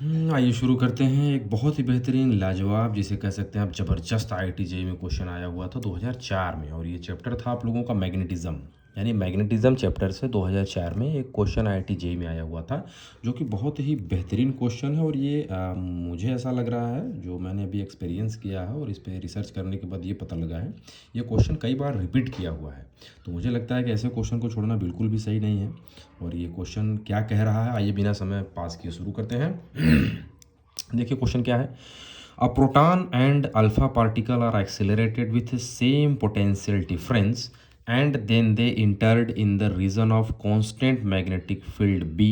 आइए शुरू करते हैं। एक बहुत ही बेहतरीन लाजवाब, जिसे कह सकते हैं आप ज़बरदस्त आईआईटी जेईई में क्वेश्चन आया हुआ था 2004 में, और ये चैप्टर था आप लोगों का मैग्नेटिज़्म। यानी मैग्नेटिज़्म चैप्टर से 2004 में एक क्वेश्चन आईआईटी जेईई में आया हुआ था, जो कि बहुत ही बेहतरीन क्वेश्चन है। और ये मुझे ऐसा लग रहा है, जो मैंने अभी एक्सपीरियंस किया है और इस पर रिसर्च करने के बाद ये पता लगा है, ये क्वेश्चन कई बार रिपीट किया हुआ है। तो मुझे लगता है कि ऐसे क्वेश्चन को छोड़ना बिल्कुल भी सही नहीं है। और ये क्वेश्चन क्या कह रहा है, आइए बिना समय पास किए शुरू करते हैं। देखिए क्वेश्चन क्या है। A proton and alpha particle are accelerated with same potential difference and then they entered in the region of constant magnetic field B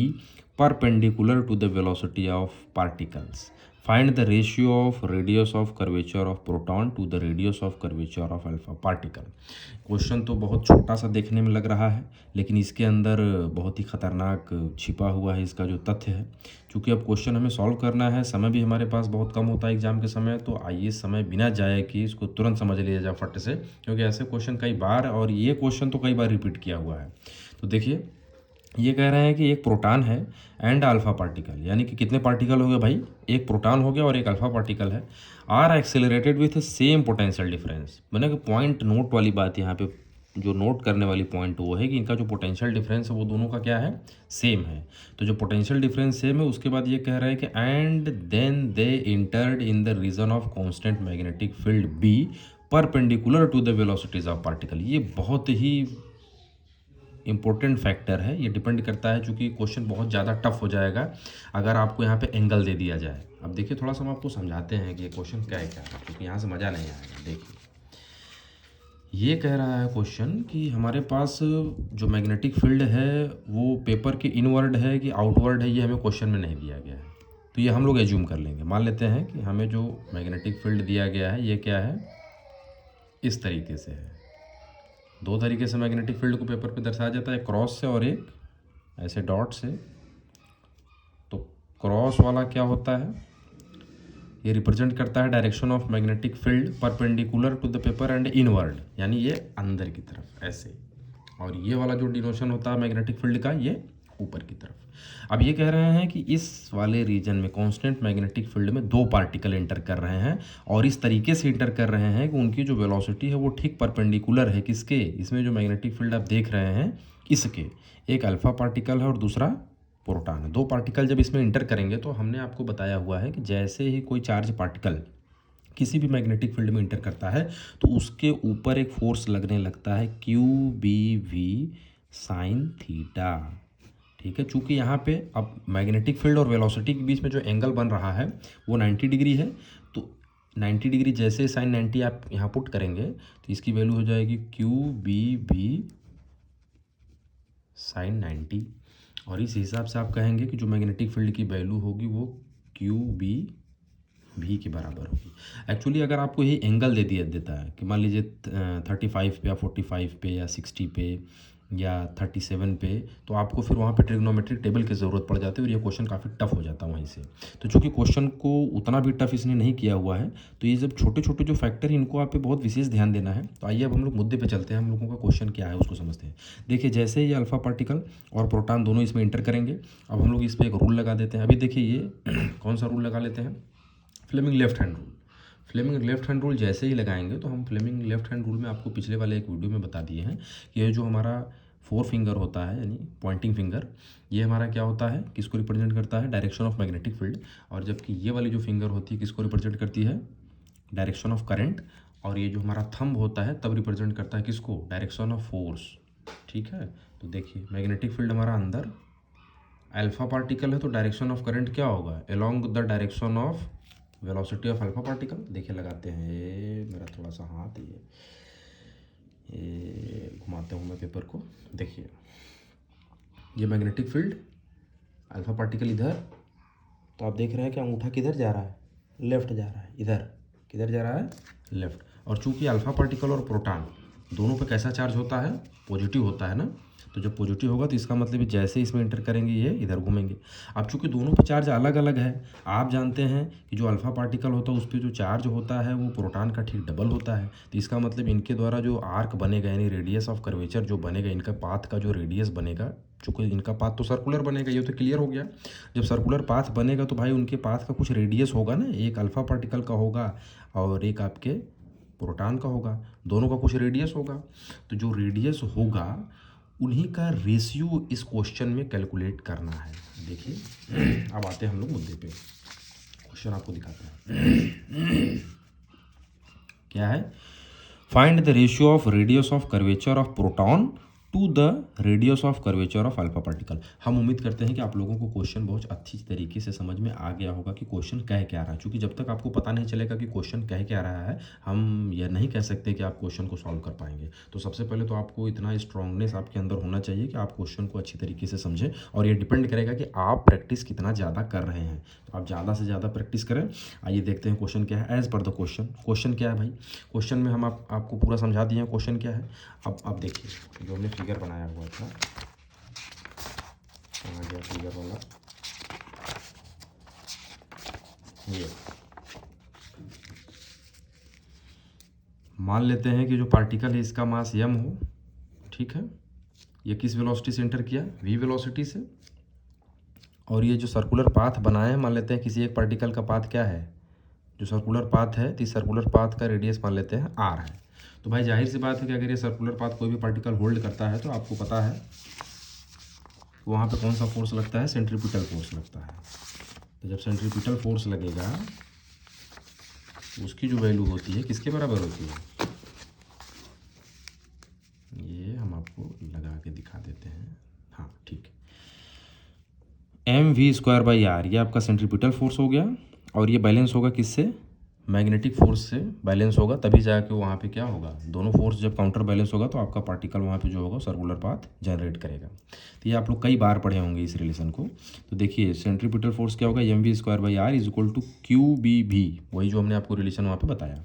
perpendicular to the velocity of particles. Find the ratio of radius of curvature of proton to the radius of curvature of alpha particle. Question तो बहुत छोटा सा देखने में लग रहा है, लेकिन इसके अंदर बहुत ही खतरनाक छिपा हुआ है इसका जो तथ्य है। क्योंकि अब क्वेश्चन हमें सॉल्व करना है, समय भी हमारे पास बहुत कम होता है एग्जाम के समय, तो आइए समय बिना जाए कि इसको तुरंत समझ लिया जाए फट से, क्योंकि ऐसे क्वेश्चन कई बार, और ये क्वेश्चन तो कई बार रिपीट किया हुआ है। तो देखिए, ये कह रहे हैं कि एक प्रोटॉन है एंड अल्फा पार्टिकल, यानी कि कितने पार्टिकल हो गए भाई, एक प्रोटॉन हो गया और एक अल्फा पार्टिकल है, are accelerated with same potential difference. मैंने कि पॉइंट नोट वाली बात यहाँ पे जो नोट करने वाली पॉइंट वो है कि इनका जो पोटेंशियल डिफरेंस है वो दोनों का क्या है, सेम है। तो जो पोटेंशियल डिफरेंस सेम है, उसके बाद ये कह रहा है कि and then they entered in the region of constant magnetic field B perpendicular to the velocities of particle. ये बहुत ही इंपॉर्टेंट फैक्टर है। ये डिपेंड करता है, चूँकि क्वेश्चन बहुत ज़्यादा टफ हो जाएगा अगर आपको यहाँ पे एंगल दे दिया जाए। अब देखिए, थोड़ा सा हम आपको समझाते हैं कि ये क्वेश्चन क्या है, क्योंकि यहाँ से मज़ा नहीं आएगा। देखिए, ये कह रहा है क्वेश्चन कि हमारे पास जो मैग्नेटिक फील्ड है वो पेपर के इनवर्ड है कि आउटवर्ड है, ये हमें क्वेश्चन में नहीं दिया गया है। तो ये हम लोग एज्यूम कर लेंगे, मान लेते हैं कि हमें जो मैग्नेटिक फील्ड दिया गया है ये क्या है, इस तरीके से है। दो तरीके से मैग्नेटिक फील्ड को पेपर पे दर्शाया जाता है, क्रॉस से और एक ऐसे डॉट से। तो क्रॉस वाला क्या होता है, ये रिप्रेजेंट करता है direction of magnetic field perpendicular to the paper and inward, यानी ये अंदर की तरफ ऐसे। और ये वाला जो डिनोशन होता है मैग्नेटिक फील्ड का, ये ऊपर की तरफ। अब ये कह रहे हैं कि इस वाले रीजन में कांस्टेंट मैग्नेटिक फील्ड में दो पार्टिकल इंटर कर रहे हैं, और इस तरीके से इंटर कर रहे हैं कि उनकी जो वेलोसिटी है वो ठीक परपेंडिकुलर है किसके, इसमें जो मैग्नेटिक फील्ड आप देख रहे हैं इसके। एक अल्फा पार्टिकल है और दूसरा प्रोटॉन है। दो पार्टिकल जब इसमें इंटर करेंगे, तो हमने आपको बताया हुआ है कि जैसे ही कोई चार्ज पार्टिकल किसी भी मैग्नेटिक फील्ड में इंटर करता है, तो उसके ऊपर एक फोर्स लगने लगता है QBV साइन थीटा। ठीक है, चूंकि यहाँ पे अब मैग्नेटिक फील्ड और वेलोसिटी के बीच में जो एंगल बन रहा है वो 90 डिग्री है। तो 90 डिग्री जैसे साइन 90 आप यहाँ पुट करेंगे, तो इसकी वैल्यू हो जाएगी QBV साइन 90। और इस हिसाब से आप कहेंगे कि जो मैग्नेटिक फील्ड की वैल्यू होगी वो QBV के बराबर होगी। एक्चुअली अगर आपको ये एंगल दे दिया देता है कि मान लीजिए 35 पे या 45 पे या 60 पे या 37 पे, तो आपको फिर वहाँ पे ट्रिग्नोमेट्रिक टेबल की ज़रूरत पड़ जाती है, और ये क्वेश्चन काफ़ी टफ हो जाता है वहीं से। तो चूँकि क्वेश्चन को उतना भी टफ इसने नहीं किया हुआ है, तो ये जब छोटे छोटे जो फैक्टर हैं इनको आप पे बहुत विशेष ध्यान देना है। तो आइए अब हम लोग मुद्दे पे चलते हैं, हम लोगों का क्वेश्चन क्या है उसको समझते हैं। देखिए, जैसे ये अल्फा पार्टिकल और प्रोटॉन दोनों इसमें इंटर करेंगे, अब हम लोग इस पर एक रूल लगा देते हैं। अभी देखिए, ये कौन सा रूल लगा लेते हैं, Fleming left hand rule. Fleming left hand rule जैसे ही लगाएंगे, तो हम फ्लेमिंग लेफ्ट हैंड रूल में आपको पिछले वाले एक वीडियो में बता दिए हैं कि ये जो हमारा फोर फिंगर होता है, यानी पॉइंटिंग फिंगर, ये हमारा क्या होता है, किसको रिप्रेजेंट करता है, डायरेक्शन ऑफ मैग्नेटिक फील्ड। और जबकि ये वाली जो फिंगर होती है किसको रिप्रेजेंट करती है, डायरेक्शन ऑफ करंट। और ये जो हमारा थंब होता है तब रिप्रेजेंट करता है किसको, डायरेक्शन ऑफ फोर्स। ठीक है, तो देखिए मैग्नेटिक फील्ड हमारा अंदर, अल्फा पार्टिकल है तो डायरेक्शन ऑफ करंट क्या होगा, along the direction of velocity of alpha particle. देखिए लगाते हैं, ये मेरा थोड़ा सा हाथ ये घुमाते हूँ मैं पेपर को। देखिए, ये मैग्नेटिक फील्ड, अल्फा पार्टिकल इधर, तो आप देख रहे हैं कि अंगूठा किधर जा रहा है, लेफ्ट जा रहा है, इधर किधर जा रहा है, लेफ्ट। और चूंकि अल्फा पार्टिकल और प्रोटॉन दोनों पे कैसा चार्ज होता है, पॉजिटिव होता है ना, तो जब पॉजिटिव होगा तो इसका मतलब जैसे इसमें एंटर करेंगे ये इधर घूमेंगे। अब चूंकि दोनों पे चार्ज अलग अलग है, आप जानते हैं कि जो अल्फा पार्टिकल होता है उस पर जो चार्ज होता है वो प्रोटॉन का ठीक डबल होता है। तो इसका मतलब इनके द्वारा जो आर्क बनेगा यानी रेडियस ऑफ कर्वेचर जो बनेगा, इनका पाथ का जो रेडियस बनेगा, चूँकि इनका पाथ तो सर्कुलर बनेगा, ये तो क्लियर हो गया। जब सर्कुलर पाथ बनेगा तो भाई उनके पाथ का कुछ रेडियस होगा ना, एक अल्फा पार्टिकल का होगा और एक आपके प्रोटॉन का होगा, दोनों का कुछ रेडियस होगा। तो जो रेडियस होगा उन्हीं का रेशियो इस क्वेश्चन में कैलकुलेट करना है। देखिए अब आते हैं हम लोग मुद्दे पे, क्वेश्चन आपको दिखाते हैं। क्या है? Find the ratio of radius of curvature of proton to the radius of curvature of alpha particle. हम उम्मीद करते हैं कि आप लोगों को क्वेश्चन बहुत अच्छी तरीके से समझ में आ गया होगा कि क्वेश्चन कह क्या रहा है। क्योंकि जब तक आपको पता नहीं चलेगा कि क्वेश्चन कह क्या रहा है, हम यह नहीं कह सकते कि आप क्वेश्चन को सॉल्व कर पाएंगे। तो सबसे पहले तो आपको इतना स्ट्रांगनेस आपके अंदर होना चाहिए कि आप क्वेश्चन को अच्छी तरीके से समझें, और ये डिपेंड करेगा कि आप प्रैक्टिस कितना ज़्यादा कर रहे हैं। तो आप ज़्यादा से ज़्यादा प्रैक्टिस करें। आइए देखते हैं क्वेश्चन क्या है। As per the question, question क्या है भाई? क्वेश्चन में हम आपको पूरा समझा दिए हैं क्वेश्चन क्या है। अब देखिए जो हमने फिगर बनाया हुआ था, कहाँ गया फिगर वाला, ये मान लेते हैं कि जो पार्टिकल है इसका मास m हो, ठीक है। ये किस वेलोसिटी से एंटर किया? v वेलोसिटी से। और ये जो सर्कुलर पाथ बनाए हैं, मान लेते हैं किसी एक पार्टिकल का पाथ क्या है, जो सर्कुलर पाथ है, तो सर्कुलर पाथ का रेडियस मान लेते हैं r है। तो भाई जाहिर सी बात है कि अगर ये सर्कुलर पाथ कोई भी पार्टिकल होल्ड करता है तो आपको पता है वहाँ पे कौन सा फोर्स लगता है? सेंट्रीपिटल फोर्स लगता है। तो जब सेंट्रीपिटल फोर्स लगेगा उसकी जो वैल्यू होती है किसके बराबर होती है? ये हम आपको लगा के दिखा देते हैं। हाँ ठीक है, mv²/r ये आपका सेंट्रीपिटल फोर्स हो गया, और ये बैलेंस होगा किससे? मैग्नेटिक फोर्स से बैलेंस होगा, तभी जाके वहाँ पे क्या होगा, दोनों फोर्स जब काउंटर बैलेंस होगा तो आपका पार्टिकल वहाँ पे जो होगा सर्कुलर पाथ जनरेट करेगा। तो ये आप लोग कई बार पढ़े होंगे इस रिलेशन को। तो देखिए सेंट्रीपिटल फोर्स क्या होगा? mv²/r is equal to QBV, वही जो हमने आपको रिलेशन वहाँ पे बताया।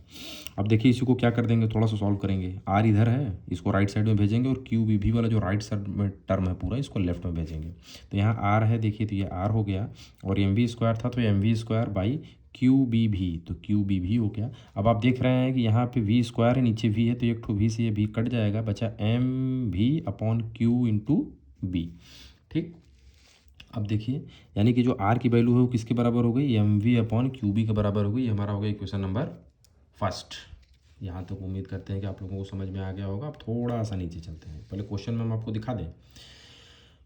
अब देखिए इसी को क्या कर देंगे, थोड़ा सा सॉल्व करेंगे। r इधर है, इसको राइट साइड में भेजेंगे, और QBV वाला जो राइट साइड में टर्म है पूरा, इसको लेफ्ट में भेजेंगे। तो यहाँ r है, देखिए तो ये r हो गया, और mv² था तो mv² QBV, तो QBV हो गया। अब आप देख रहे हैं कि यहाँ पे v² है, नीचे v है, तो एक ठो v से ये v कट जाएगा, बचा mv/q इंटू b। ठीक, अब देखिए यानी कि जो r की वैल्यू है वो किसके बराबर हो गई? mv/qb के बराबर हो गई। ये हमारा हो गया इक्वेशन नंबर फर्स्ट। यहाँ तक उम्मीद करते हैं कि आप लोगों को समझ में आ गया होगा। अब थोड़ा सा नीचे चलते हैं, पहले क्वेश्चन में हम आपको दिखा दें।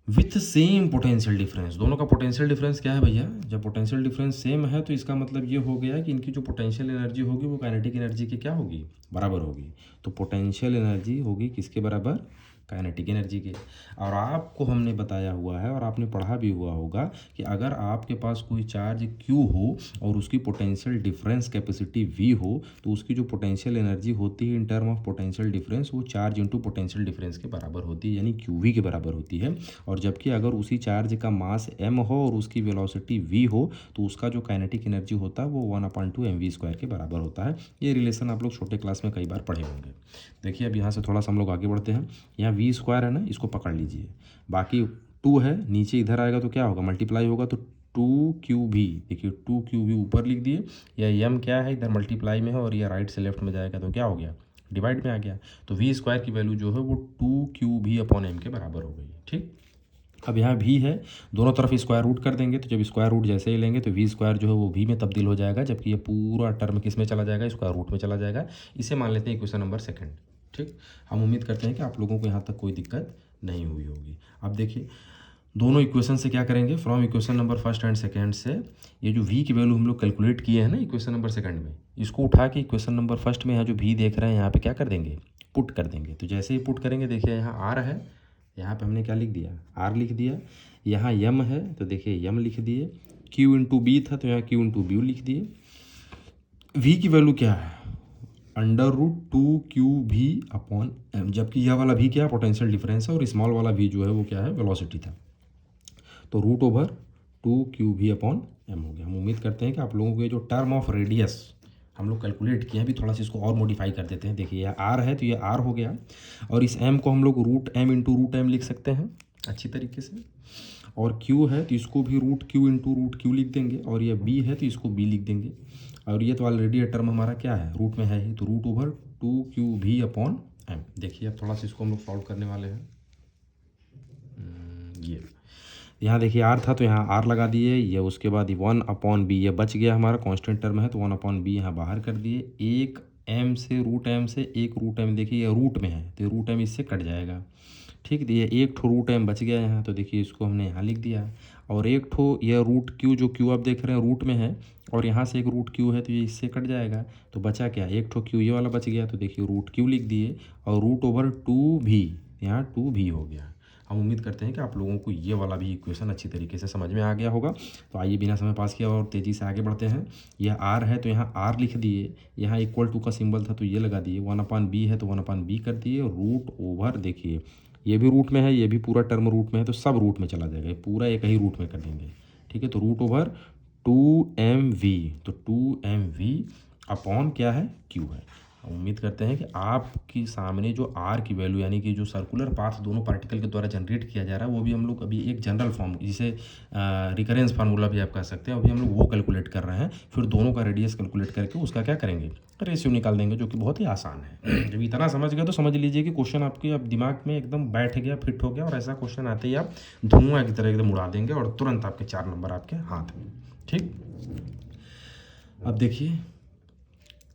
विथ सेम पोटेंशियल डिफरेंस, दोनों का पोटेंशियल डिफरेंस क्या है भैया? जब पोटेंशियल डिफरेंस सेम है तो इसका मतलब ये हो गया कि इनकी जो पोटेंशियल एनर्जी होगी वो काइनेटिक एनर्जी की क्या होगी? बराबर होगी। तो पोटेंशियल एनर्जी होगी किसके बराबर? काइनेटिक एनर्जी के। और आपको हमने बताया हुआ है और आपने पढ़ा भी हुआ होगा कि अगर आपके पास कोई चार्ज Q हो और उसकी पोटेंशियल डिफरेंस कैपेसिटी V हो, तो उसकी जो पोटेंशियल एनर्जी होती है in term of potential difference, वो चार्ज इंटू पोटेंशियल डिफरेंस के बराबर होती है, यानी QV के बराबर होती है। और जबकि अगर उसी चार्ज का मास m हो और उसकी वेलोसिटी v हो, तो उसका जो काइनेटिक एनर्जी होता है वो 1/2 mv² के बराबर होता है। ये रिलेशन आप लोग छोटे क्लास में कई बार पढ़े होंगे। देखिए अब यहाँ से थोड़ा सा हम लोग आगे बढ़ते हैं। यहाँ v² है ना, इसको पकड़ लीजिए, बाकी 2 है, नीचे इधर आएगा तो क्या होगा? मल्टीप्लाई होगा, तो 2QV, देखिए 2QV ऊपर लिख दिए, या m क्या है इधर मल्टीप्लाई में है और ये राइट से लेफ्ट में जाएगा तो क्या हो गया? डिवाइड में आ गया। तो v² की वैल्यू जो है वो 2QV/m के बराबर हो गई। ठीक, अब यहाँ v है, दोनों तरफ स्क्वायर रूट कर देंगे, तो जब स्क्वायर रूट जैसे ही लेंगे तो v² जो है वो v में तब्दील हो जाएगा, जबकि ये पूरा टर्म किस में चला जाएगा? स्क्वायर रूट में चला जाएगा। इसे मान लेते हैं इक्वेशन नंबर सेकंड। ठीक, हम उम्मीद करते हैं कि आप लोगों को यहाँ तक कोई दिक्कत नहीं हुई होगी। अब देखिए दोनों इक्वेशन से क्या करेंगे, from equation number first and second से ये जो v की वैल्यू हम लोग कैलकुलेट किए हैं ना इक्वेशन नंबर सेकंड में, इसको उठा के इक्वेशन नंबर फर्स्ट में यहाँ जो v देख रहे हैं यहाँ पे क्या कर देंगे? पुट कर देंगे। तो जैसे ही पुट करेंगे देखिए यहाँ r है, यहाँ पे हमने क्या लिख दिया? r लिख दिया। यहाँ m है तो देखिए m लिख दिए। q इंटू बी था तो यहाँ q इंटू बी लिख दिए। v की वैल्यू क्या है? √2QV/m, जबकि यह वाला v क्या है? पोटेंशियल डिफरेंस है, और स्मॉल वाला v जो है वो क्या है? वेलोसिटी था। तो √2QV/m हो गया। हम उम्मीद करते हैं कि आप लोगों को ये जो टर्म ऑफ रेडियस हम लोग कैलकुलेट किए हैं, अभी थोड़ा सा इसको और मॉडिफाई कर देते हैं। देखिए यह आर है तो ये आर हो गया, और इस एम को हम लोग root m into root m लिख सकते हैं अच्छी तरीके से। और क्यू है तो इसको भी root q into root q लिख देंगे, और ये बी है तो इसको बी लिख देंगे। और ये तो ऑलरेडी टर्म हमारा क्या है, रूट में है ही, तो root over 2 QV upon m. देखिए अब थोड़ा सा इसको हम लोग सॉल्व करने वाले हैं। ये यहाँ देखिए आर था तो यहाँ आर लगा दिए, ये उसके बाद 1/b, ये बच गया हमारा कांस्टेंट टर्म है तो 1/b यहाँ बाहर कर दिए। एक एम से रूट एम से एक रूट एम, देखिए ये रूट में है तो रूट एम इससे कट जाएगा, ठीक दिए। एक ठो रूट एम बच गया यहाँ, तो देखिए इसको हमने यहाँ लिख दिया। और एक ठो यह रूट क्यू, जो क्यू आप देख रहे हैं रूट में है, और यहाँ से एक रूट क्यू है तो ये इससे कट जाएगा, तो बचा क्या, एक ठो क्यू ये वाला बच गया, तो देखिए रूट क्यू लिख दिए। और रूट ओवर 2v, यहाँ 2v हो गया। हम उम्मीद करते हैं कि आप लोगों को ये वाला भी इक्वेशन अच्छी तरीके से समझ में आ गया होगा। तो आइए बिना समय पास किया और तेज़ी से आगे बढ़ते हैं। यह आर है तो यहाँ आर लिख दिए, यहाँ इक्वल टू का सिंबल था तो ये लगा दिए, 1/b है तो 1/b कर दिए। रूट ओवर, देखिए ये भी रूट में है, ये भी पूरा टर्म रूट में है, तो सब रूट में चला जाएगा, पूरा एक ही रूट में कर देंगे, ठीक है। तो रूट ओवर 2mv, तो 2mv अपॉन क्या है, क्यू है। हम उम्मीद करते हैं कि आपके सामने जो आर की वैल्यू, यानी कि जो सर्कुलर पाथ दोनों पार्टिकल के द्वारा जनरेट किया जा रहा है, वो भी हम लोग अभी एक जनरल फॉर्म, जिसे रिकरेंस फार्मूला भी आप कह सकते हैं, अभी हम लोग वो कैलकुलेट कर रहे हैं। फिर दोनों का रेडियस कैलकुलेट करके उसका क्या करेंगे, रेशियो निकाल देंगे, जो कि बहुत ही आसान है। जब इतना समझ गए तो समझ लीजिए कि क्वेश्चन आपके अब दिमाग में एकदम बैठ गया, फिट हो गया, और ऐसा क्वेश्चन आते ही आप धुआं की तरह एकदम उड़ा देंगे और तुरंत आपके 4 नंबर आपके हाथ में, ठीक। अब देखिए,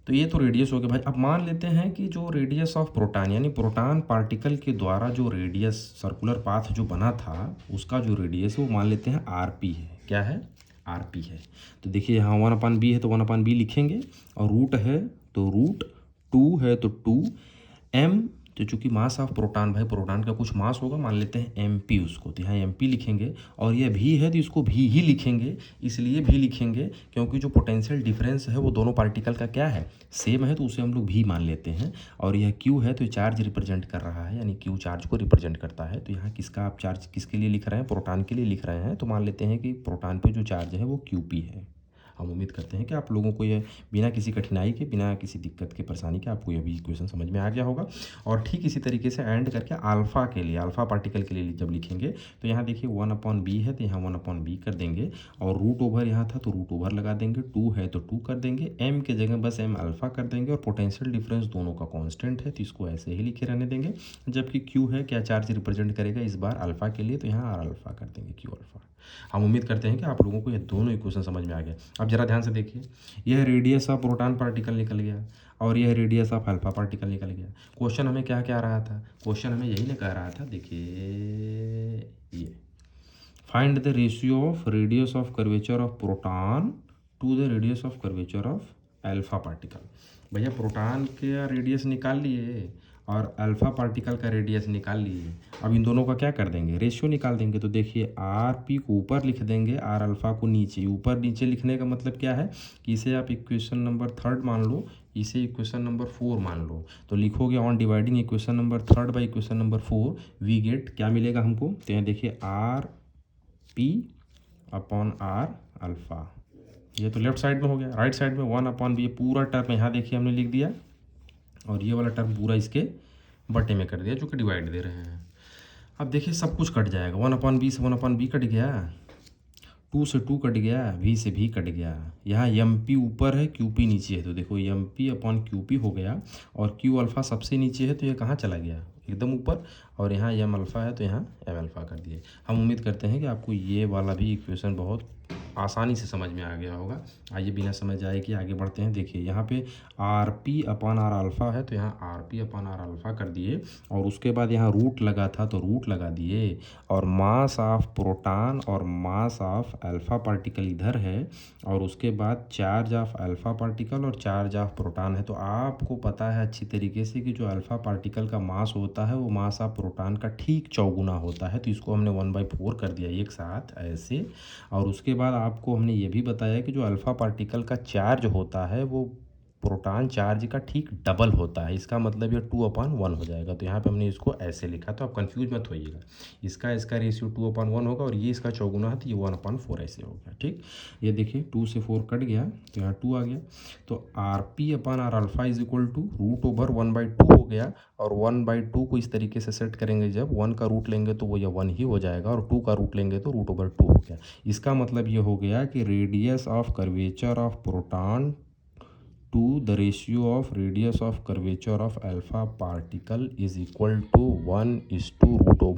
तो ये तो रेडियस हो गया भाई। अब मान लेते हैं कि जो रेडियस ऑफ प्रोटॉन, यानी प्रोटॉन पार्टिकल के द्वारा जो रेडियस सर्कुलर पाथ जो बना था, उसका जो रेडियस है वो मान लेते हैं आरपी है। क्या है, आरपी है। तो देखिए यहाँ 1/b है तो 1/b लिखेंगे, और रूट है तो रूट, 2 है तो 2m, तो चूंकि मास ऑफ प्रोटॉन, भाई प्रोटॉन का कुछ मास होगा, मान लेते हैं mp उसको, तो यहाँ mp लिखेंगे। और ये भी है तो इसको भी ही लिखेंगे, इसलिए भी लिखेंगे क्योंकि जो पोटेंशियल डिफरेंस है वो दोनों पार्टिकल का क्या है, सेम है, तो उसे हम लोग भी मान लेते हैं। और यह q है तो चार्ज रिप्रेजेंट कर रहा है, यानी q चार्ज को रिप्रेजेंट करता है। तो यहाँ किसका आप चार्ज किसके लिए लिख रहे हैं, प्रोटॉन के लिए लिख रहे हैं, तो मान लेते हैं कि प्रोटॉन पे जो चार्ज है वो qp है। हम उम्मीद करते हैं कि आप लोगों को यह बिना किसी कठिनाई के, बिना किसी दिक्कत के, परेशानी के, आपको यह भी इक्वेशन समझ में आ गया होगा। और ठीक इसी तरीके से एंड करके अल्फ़ा के लिए, अल्फ़ा पार्टिकल के लिए जब लिखेंगे तो यहाँ देखिए 1/b है तो यहाँ 1/b कर देंगे, और रूट ओवर यहाँ था तो रूट ओवर लगा देंगे, 2 है तो 2 कर देंगे, m के जगह बस m अल्फ़ा कर देंगे, और पोटेंशियल डिफरेंस दोनों का कांस्टेंट है तो इसको ऐसे ही लिखे रहने देंगे। जबकि q है, क्या चार्ज रिप्रेजेंट करेगा इस बार अल्फ़ा के लिए, तो यहाँ r अल्फ़ा कर देंगे, q अल्फ़ा। हम उम्मीद करते हैं कि आप लोगों को ये दोनों इक्वेशन समझ में आ गया। अब जरा ध्यान से देखिए, यह रेडियस ऑफ प्रोटॉन पार्टिकल निकल गया, और यह रेडियस ऑफ अल्फा पार्टिकल निकल गया। क्वेश्चन हमें क्या क्या रहा था, क्वेश्चन हमें यही ना कह रहा था, देखिए ये find the ratio of radius of curvature of proton to the radius of curvature of alpha particle. भैया प्रोटॉन के रेडियस निकाल लिए और अल्फ़ा पार्टिकल का रेडियस निकाल लिए, अब इन दोनों का क्या कर देंगे, रेशियो निकाल देंगे। तो देखिए आर पी को ऊपर लिख देंगे, आर अल्फ़ा को नीचे। ऊपर नीचे लिखने का मतलब क्या है कि इसे आप इक्वेशन नंबर 3 मान लो, इसे इक्वेशन नंबर 4 मान लो, तो लिखोगे on dividing equation number 3 by equation number 4 we get, क्या मिलेगा हमको, तो यहाँ देखिए r p upon r alpha, ये तो लेफ्ट साइड में हो गया। राइट साइड में 1/b पूरा टर्म यहाँ देखिए हमने लिख दिया, और ये वाला टर्म पूरा इसके बटे में कर दिया, जो कि डिवाइड दे रहे हैं। अब देखिए सब कुछ कट जाएगा, 1/b से 1/b कट गया, 2 से 2 कट गया, v से v कट गया। यहाँ mp ऊपर है, qp नीचे है, तो देखो mp अपॉन qp हो गया, और q अल्फ़ा सबसे नीचे है तो ये कहाँ चला गया, एकदम ऊपर, और यहाँ m अल्फ़ा है तो यहाँ m अल्फ़ा कर दिए। हम उम्मीद करते हैं कि आपको ये वाला भी इक्वेशन बहुत आसानी से समझ में आ गया होगा। आइए बिना समझ आए कि आगे बढ़ते हैं। देखिए यहाँ पे r p upon r alpha है तो यहाँ r p upon r alpha कर दिए, और उसके बाद यहाँ रूट लगा था तो रूट लगा दिए, और मास ऑफ प्रोटॉन और मास ऑफ अल्फ़ा पार्टिकल इधर है, और उसके बाद चार्ज ऑफ अल्फ़ा पार्टिकल और चार्ज ऑफ प्रोटॉन है। तो आपको पता है अच्छी तरीके से कि जो अल्फ़ा पार्टिकल का मास होता है वो मास ऑफ प्रोटॉन का ठीक 4 गुना होता है, तो इसको हमने 1/4 कर दिया एक साथ ऐसे। और उसके बाद आपको हमने ये भी बताया कि जो अल्फ़ा पार्टिकल का चार्ज होता है वो प्रोटॉन चार्ज का ठीक डबल होता है। इसका मतलब ये 2/1 हो जाएगा। तो यहाँ पे हमने इसको ऐसे लिखा, तो आप कंफ्यूज मत होइएगा। इसका रेशियो 2/1 होगा और ये इसका चौगुना है तो ये 1/4 ऐसे हो गया। ठीक, ये देखिए 2 से 4 कट गया तो यहाँ 2 आ गया। तो Rp/R अल्फा = √1/2 हो गया। और 1/2 को इस तरीके से सेट करेंगे, जब 1 का रूट लेंगे तो वो ये 1 ही हो जाएगा और 2 का रूट लेंगे तो √2 हो गया। इसका मतलब ये हो गया कि radius of curvature of proton to the ratio of radius of curvature of alpha particle is equal to 1:√2।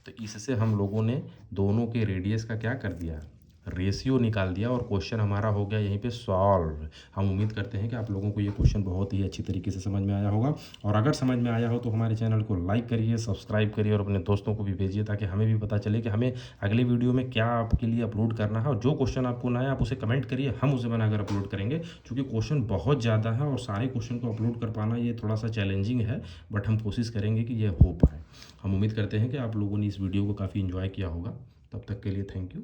तो इससे हम लोगों ने दोनों के रेडियस का क्या कर दिया, रेशियो निकाल दिया और क्वेश्चन हमारा हो गया यहीं पे सॉल्व। हम उम्मीद करते हैं कि आप लोगों को ये क्वेश्चन बहुत ही अच्छी तरीके से समझ में आया होगा। और अगर समझ में आया हो तो हमारे चैनल को लाइक करिए, सब्सक्राइब करिए और अपने दोस्तों को भी भेजिए, ताकि हमें भी पता चले कि हमें अगले वीडियो में क्या आपके लिए अपलोड करना है। और जो क्वेश्चन आपको ना आए आप उसे कमेंट करिए, हम उसे बनाकर अपलोड करेंगे। क्योंकि क्वेश्चन बहुत ज़्यादा है और सारे क्वेश्चन को अपलोड कर पाना ये थोड़ा सा चैलेंजिंग है, बट हम कोशिश करेंगे कि ये हो पाए। हम उम्मीद करते हैं कि आप लोगों ने इस वीडियो को काफ़ी इन्जॉय किया होगा। तब तक के लिए थैंक यू।